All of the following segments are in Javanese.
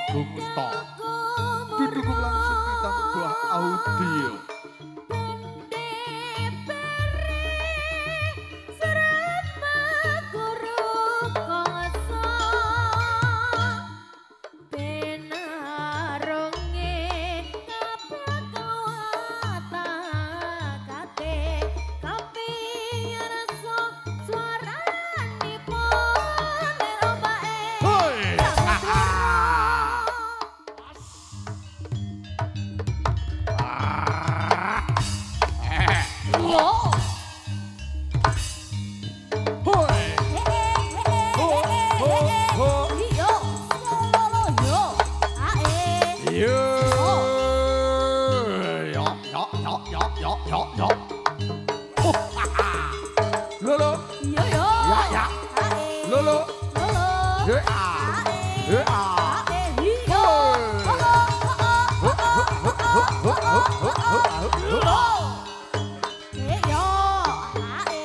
Agung Musta. Didukung langsung bintang buah audio.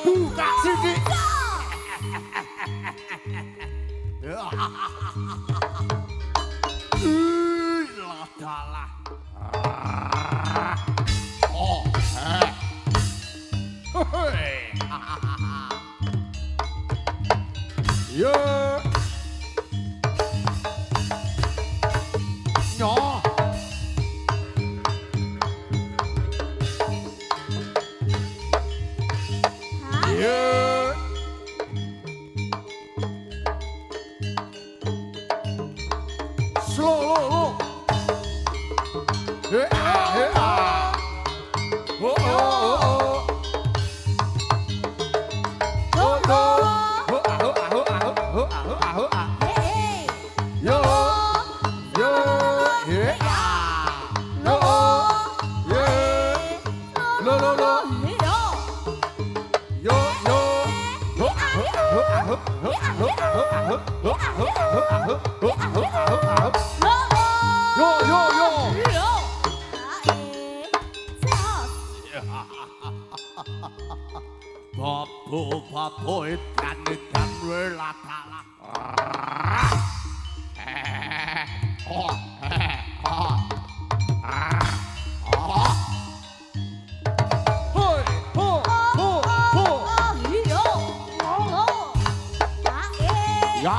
Buka sini. Ladalah. Oh, yo. Nyo. Yeah. Slow. Hey, hey, oh, oh, oh. Oh, oh. Hey. Yo. Yo. Hey. Yo. Yeah. Lo. Yo. Babu edan welatala. Ya.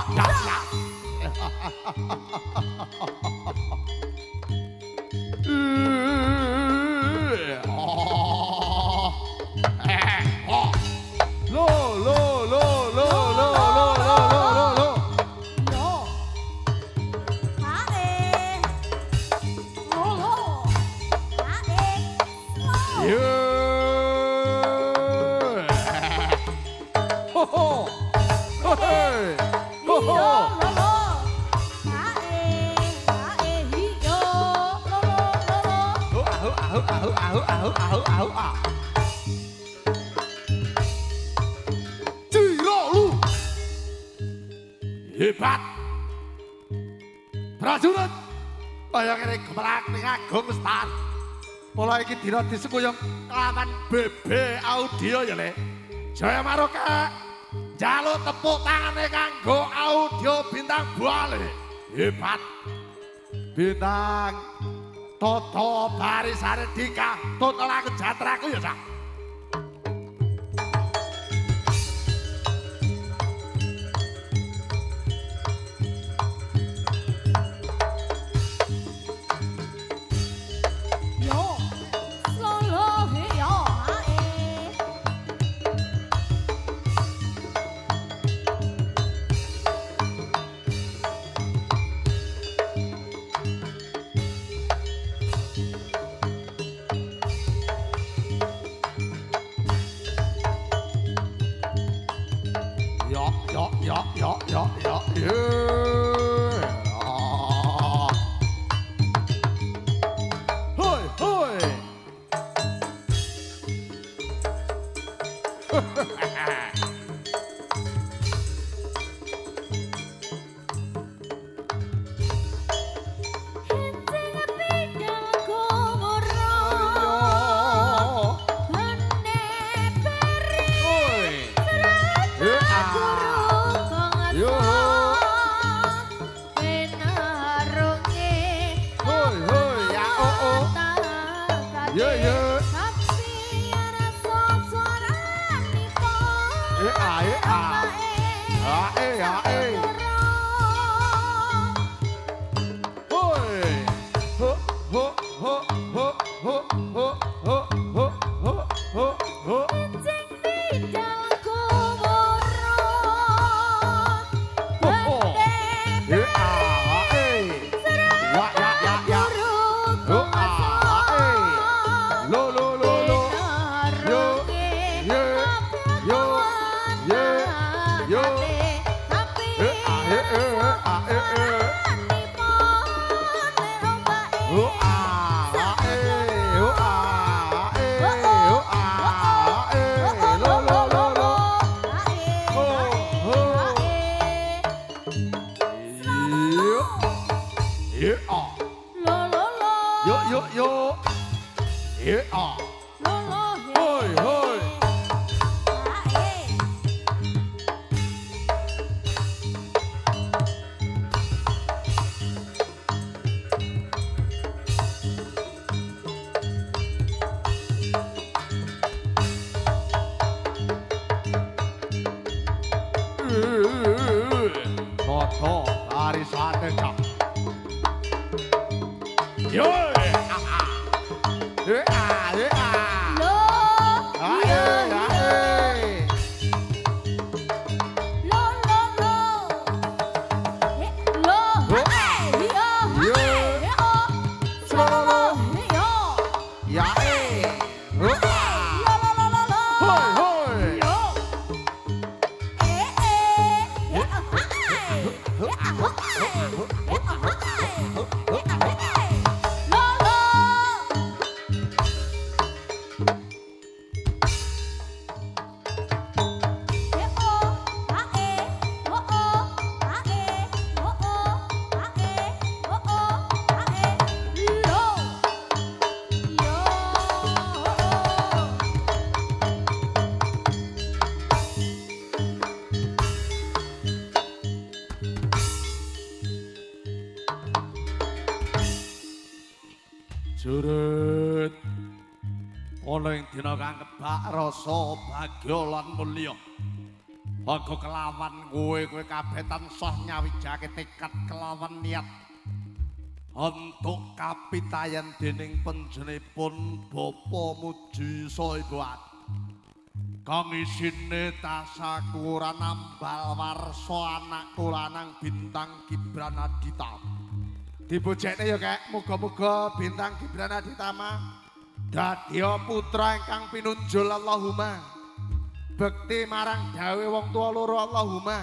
Jiralu hebat prajurit kaya kene gemerak ning Agung Star pola iki dina disengkuyung kelawan BB audio ya Le Jaya Maroka njaluk tepuk tangane kanggo audio bintang Buale hebat bintang Toto Barisane Dika total aku jatraku ya Cak. Yeah. Lo lo lo. Yo. Yeah. Lo lo. Hoi. Toto arisane cak. Yo. Lo. Jurut ana ing dina kang kebak rasa bagya lan mulya. Aku kelawan kowe kabeh tansah nyawijake tekad kelawan niat untuk kapitayan dening panjenenganipun Bapa Muji saha Ibu Ati. Kang isine tasakuran ambal warsa anakku lanang Bintang Gibran Adita. Dibojekne ya kek, muga-muga Bintang Gibran Aditama dadya putra ingkang pinunjul Allahumma. Bekti marang dawe wong tua loro Allahumma.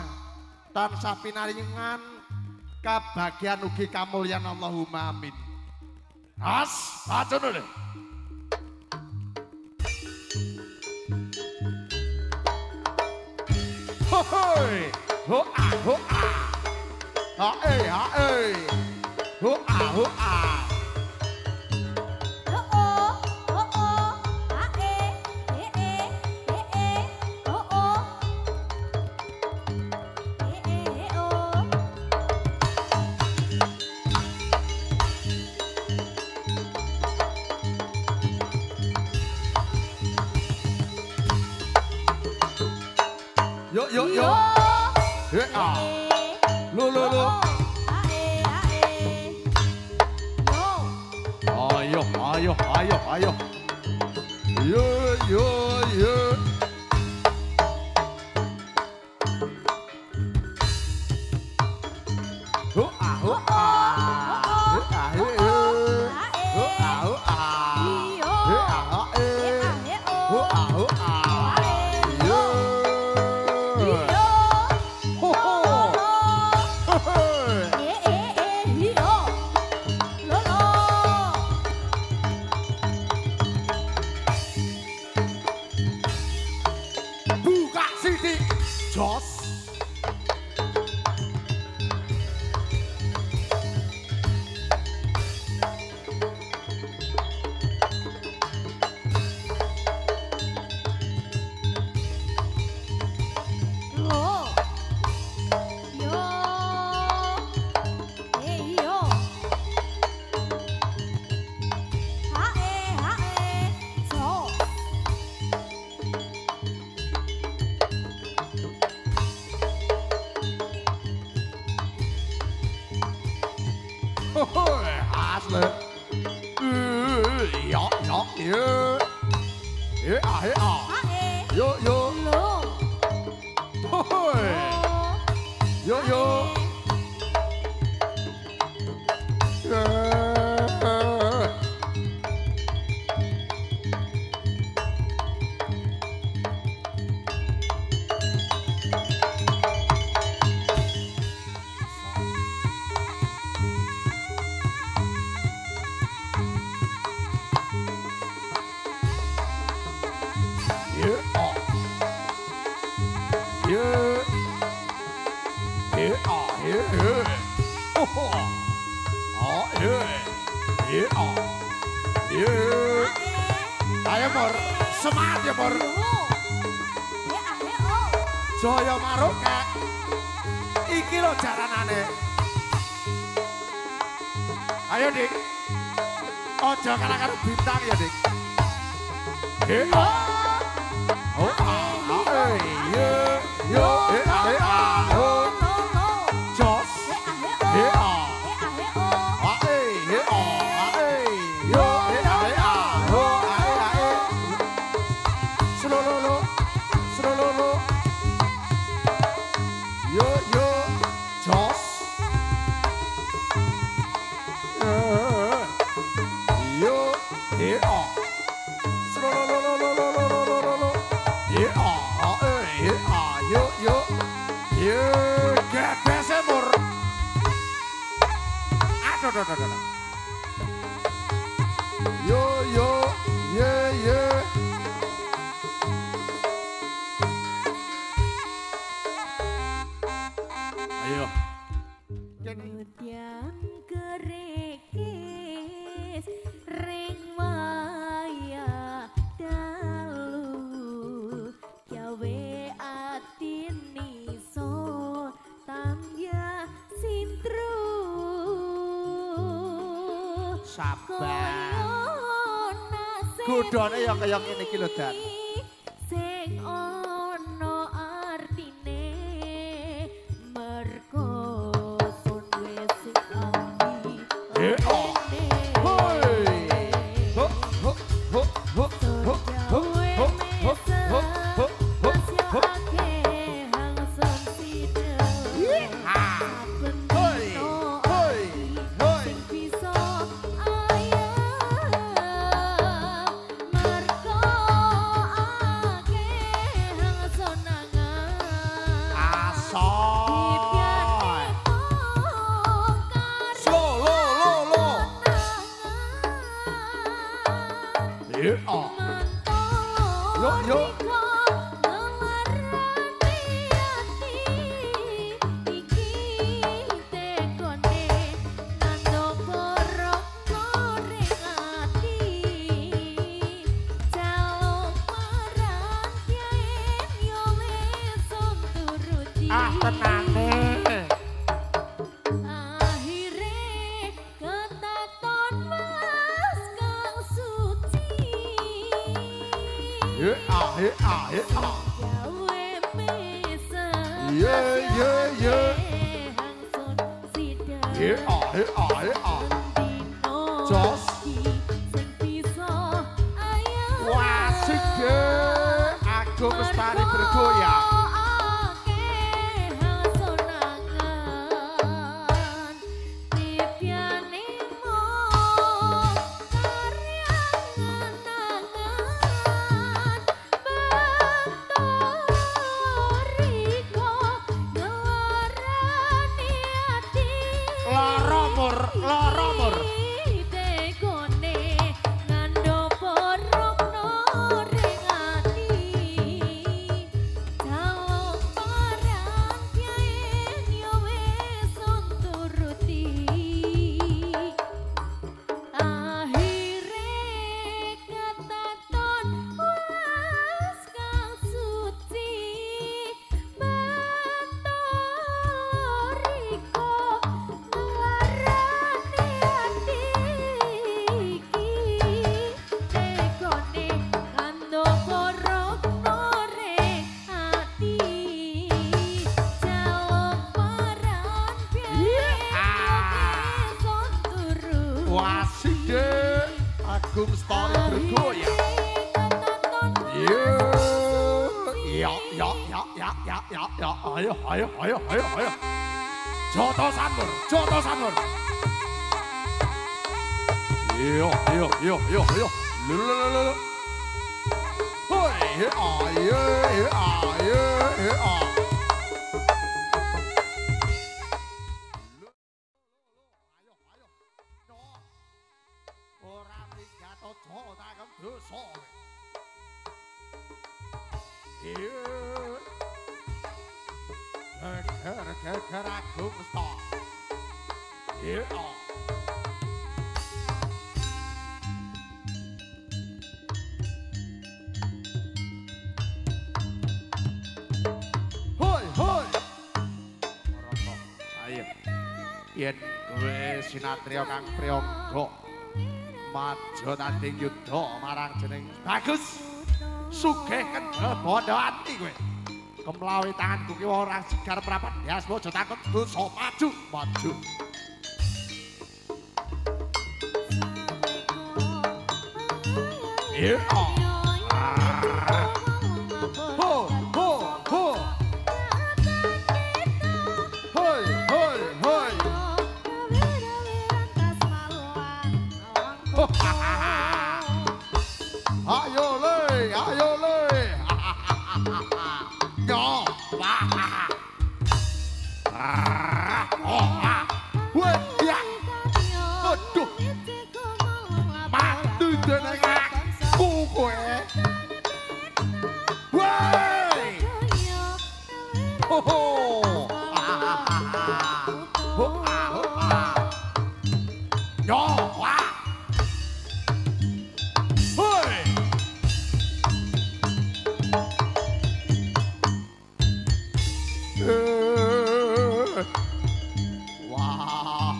Tansah pinaringan kabagyan ugi kamulyan Allahumma amin. As, bacun oleh. Hoi, hoa. Hae. Hoa. Yo. Lo. Ayo. Yo. Buka Siti Jos. Asle. Ja. Yo. Yo. Iya. Iya. Ayo Mur, semangat ya Mur. Jaya Maroke. Iki lo jaranane. Ayo Dik. Ojo karo bintang ya Dik. Iya. Oh, iya. Yo, Jos. Iya. Ayo. Kemudian kerekes ring maya dalu gawe atini so tambya sintru sabar kudone ya kaya ngene iki lho Dan sing ono artine merko sun wis ambi Jos wasik deh aku mestari bergoyang Agung Story bergoyang. Ayo. Joto Sanur. Yo. Lulululu. Hoi, ayo. Agung Story. yen kowe sinatria kang priyangga maju tanding yudha marang jeneng Bagus sugih kendel bondo ati kowe kemlawi tanganku ki ora sigar merapat bias aja takut dosa maju maju iya ho ho ho hoi hoi hoi ayo le yo wah oh wah ya aduh mati jeneng aku kowe woi ho ho yo wah hoi wah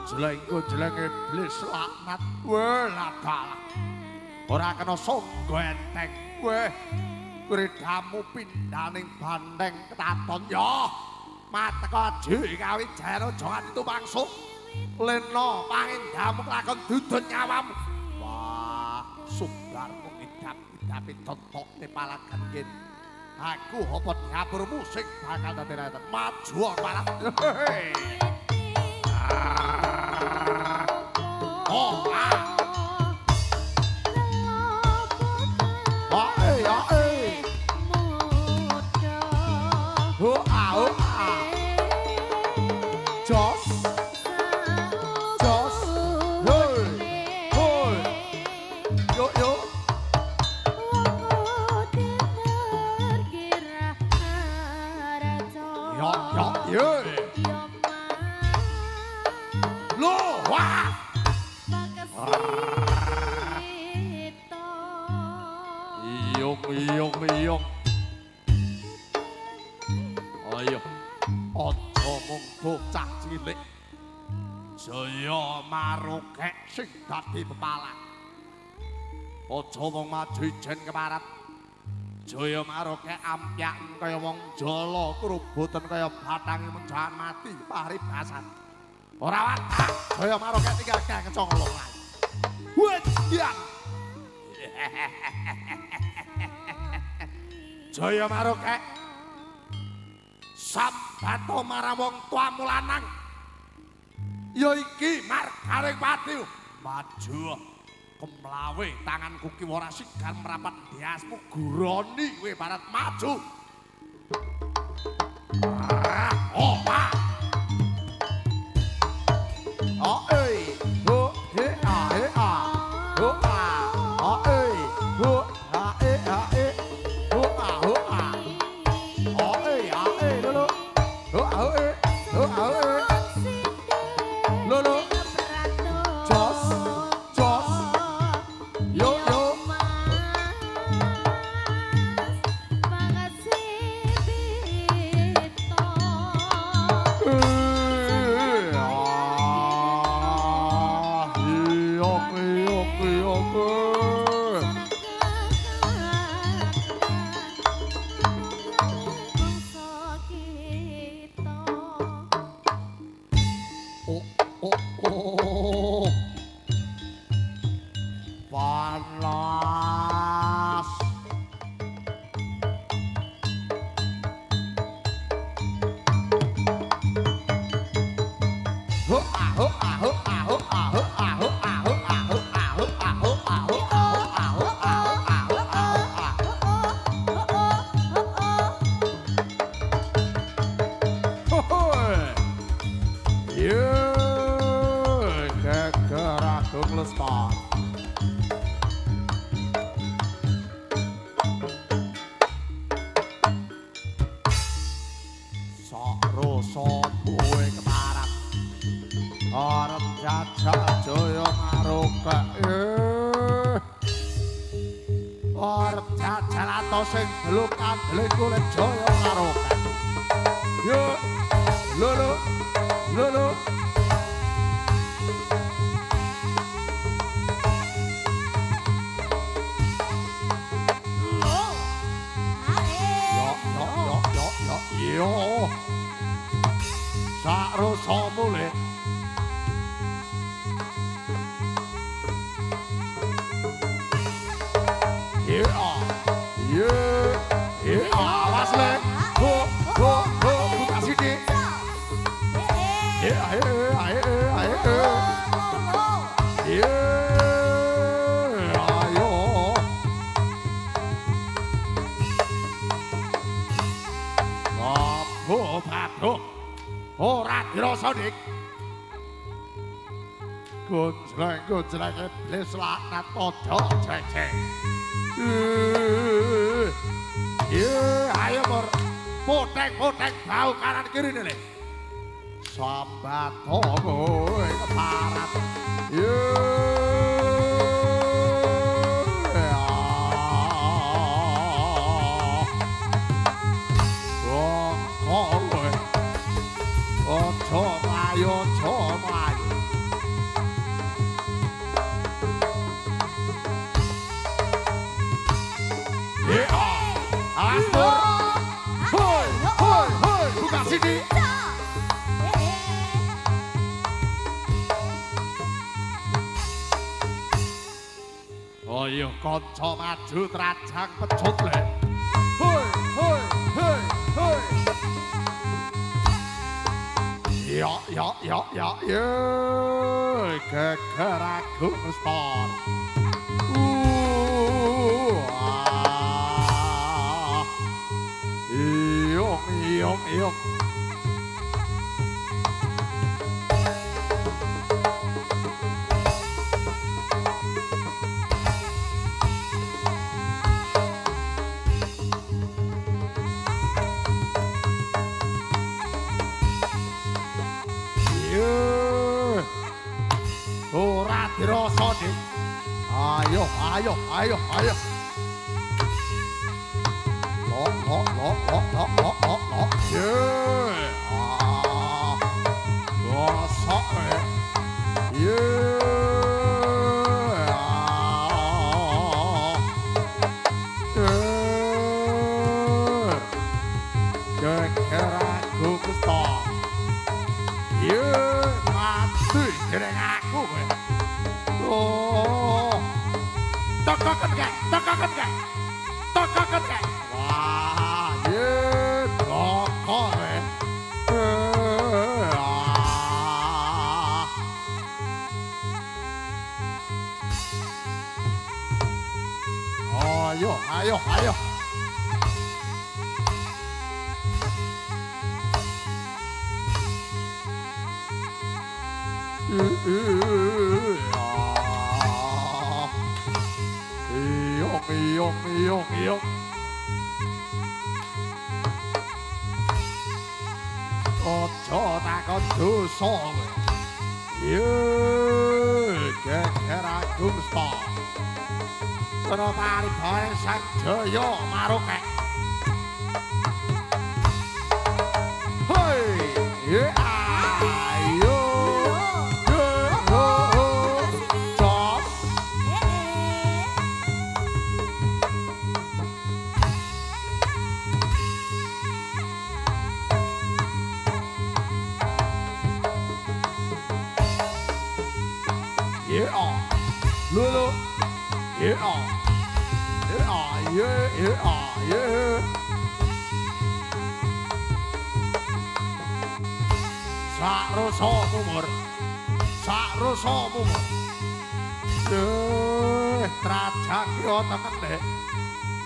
jelas Gujleng iblis laknat weladalah ora kena sangga enteng weh wredamu pindaning banteng ketaton ya mateka kawi jero jangan itu mangsung lena pangindamu kelakon dudun nyawamu wah sumbarmu ngidap-idapi tontok palagan yen aku apa diapur musik bakal dadi reten maju malah oh ah Jos hoi hoi yo yo yo lo wah iyong ayo aja mung bocah cilik Jaya Marokek sing dadi pepalang aja mung maju ijen keparat Jaya Marokek ampyak kaya wong jala kerubutan kaya batange menjahan mati paribasan ora watak Jaya Marokek tinggal kencang lolai wedian Jaya Marokek sambato marang wong tuamu lanang ya iki marganing pati maju kemlawe tanganku ki ora sigar merapat diasmu guroni kowe barat maju oh ah oh ei ho he a ho a oh ei ho a e ho a oh ei a e lo ho a lo jos yo yo Jajak Jaya Maroka Or jajal ato sing belum kandeling kulit Jaya Maroka Yuk lulu lulu Yo sak rasa mulih awas le buka sini ayo Babu ora dirasa dik gonjleng iblis laknat padha jejeg ayo mur poteng bau kanan kiri nih sambat kowe keparat Ojo mlayu awas pur hoi buka sini ayo kanca maju trajang pecut le hoi ya geger aku stor Iyong ora dirasa dik ayo gosok geger aku kestok mati jeneng aku tokoken kek wah toko ayo Iyong ojo takon dosa geger aku mesti kena paribane Sang Jaya Maroka hoi ayo lulu sak rasa mumur trajang yo temen dek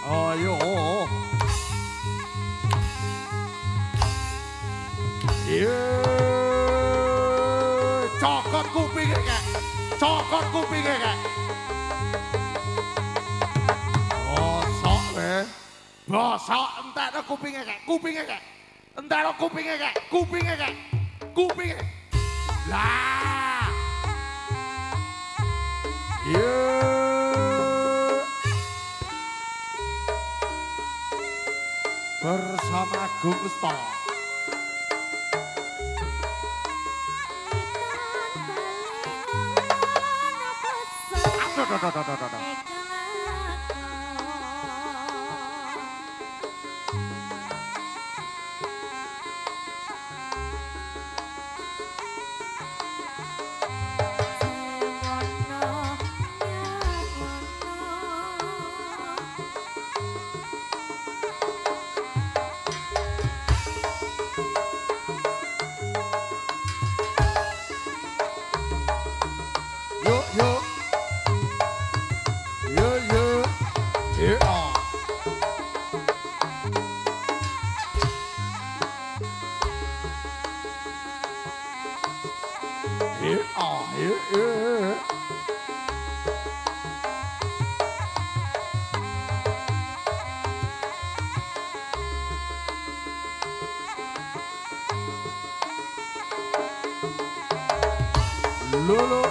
ayo cokot kupinge kek bosok entekno kupinge kek entekno kupinge kek lah Yeah. Bersama Agung Lesta. Aduh. Lulu.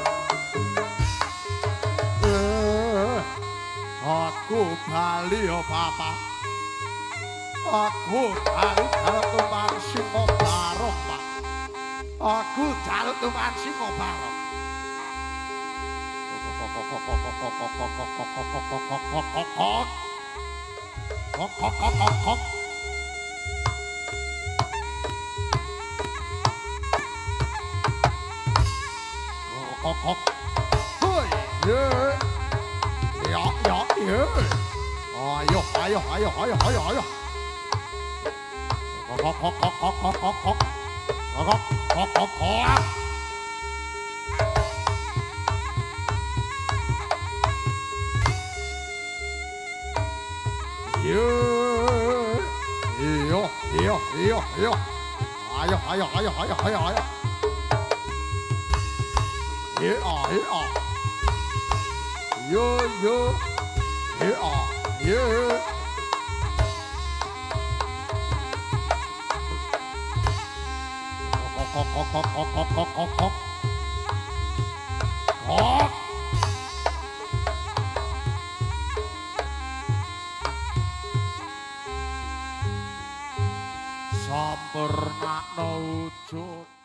Aku bali yo papa. Aku bali jaluk tumpang simo barok pak. Aku jaluk tumpang simo barok. Kok. Hoi, yeah. Yeah. Ayo. Kok. Yo. Ayo. Yeah. Yo. Yeah. Kok. Sampurnakno wujud